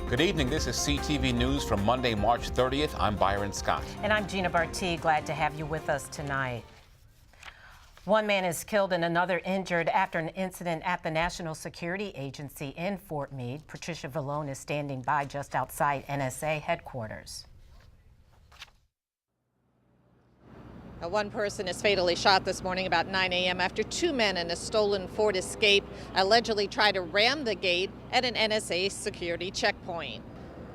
Good evening. This is CTV News from Monday, March 30th. I'm Byron Scott. And I'm Gina Barty. Glad to have you with us tonight. One man is killed and another injured after an incident at the National Security Agency in Fort Meade. Patricia Vallone is standing by just outside NSA headquarters. One person is fatally shot this morning about 9 a.m. after two men in a stolen Ford Escape allegedly tried to ram the gate at an NSA security checkpoint.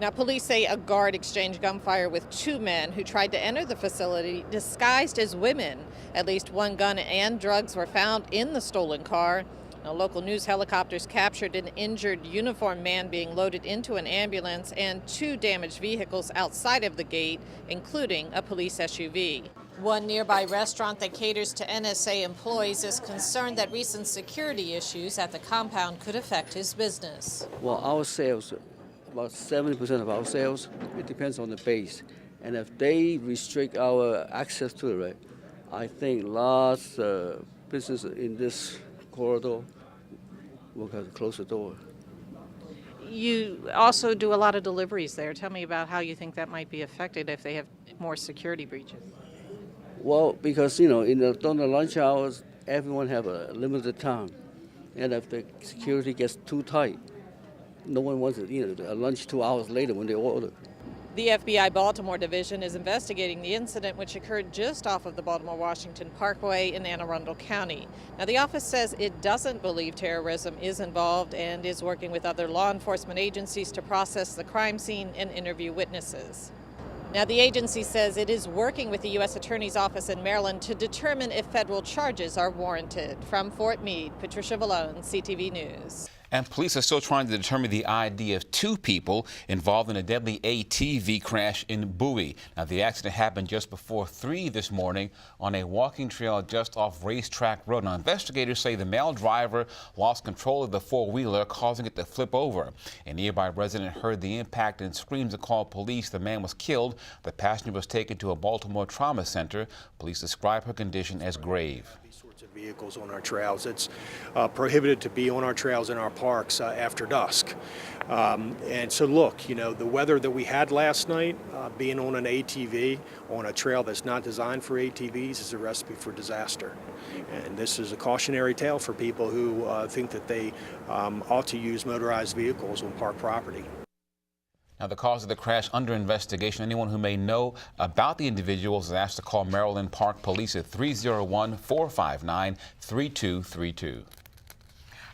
Now, police say a guard exchanged gunfire with two men who tried to enter the facility disguised as women. At least one gun and drugs were found in the stolen car. Now, local news helicopters captured an injured uniformed man being loaded into an ambulance and two damaged vehicles outside of the gate, including a police SUV. One nearby restaurant that caters to NSA employees is concerned that recent security issues at the compound could affect his business. Well, our sales, about 70% of our sales, it depends on the base. And if they restrict our access to it, right, I think lots of business in this corridor will have to close the door. You also do a lot of deliveries there. Tell me about how you think that might be affected if they have more security breaches. Well, because, during the lunch hours, everyone have a limited time. And if the security gets too tight, no one wants to eat a lunch 2 hours later when they order. The FBI Baltimore Division is investigating the incident, which occurred just off of the Baltimore-Washington Parkway in Anne Arundel County. Now, the office says it doesn't believe terrorism is involved and is working with other law enforcement agencies to process the crime scene and interview witnesses. Now, the agency says it is working with the U.S. Attorney's Office in Maryland to determine if federal charges are warranted. From Fort Meade, Patricia Vallone, CTV News. And police are still trying to determine the ID of two people involved in a deadly ATV crash in Bowie. Now, the accident happened just before 3 this morning on a walking trail just off Racetrack Road. Now, investigators say the male driver lost control of the four-wheeler, causing it to flip over. A nearby resident heard the impact and screams and called police. The man was killed. The passenger was taken to a Baltimore trauma center. Police describe her condition as grave. Vehicles on our trails. It's prohibited to be on our trails in our parks after dusk. And so look, the weather that we had last night, being on an ATV on a trail that's not designed for ATVs is a recipe for disaster. And this is a cautionary tale for people who think that they ought to use motorized vehicles on park property. Now, the cause of the crash under investigation. Anyone who may know about the individuals is asked to call Maryland Park Police at 301-459-3232.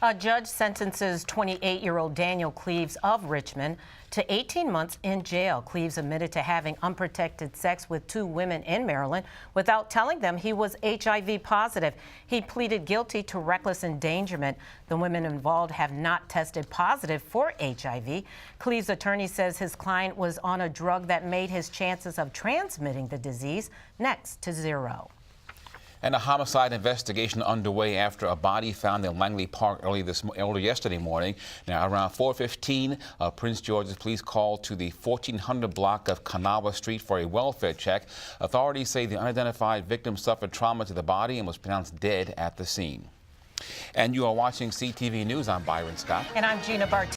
A judge sentences 28-year-old Daniel Cleaves of Richmond to 18 months in jail. Cleaves admitted to having unprotected sex with two women in Maryland without telling them he was HIV positive. He pleaded guilty to reckless endangerment. The women involved have not tested positive for HIV. Cleaves' attorney says his client was on a drug that made his chances of transmitting the disease next to zero. And a homicide investigation underway after a body found in Langley Park early yesterday morning. Now, around 4:15, Prince George's police called to the 1400 block of Kanawha Street for a welfare check. Authorities say the unidentified victim suffered trauma to the body and was pronounced dead at the scene. And you are watching CTV News. I'm Byron Scott. And I'm Gina Barty.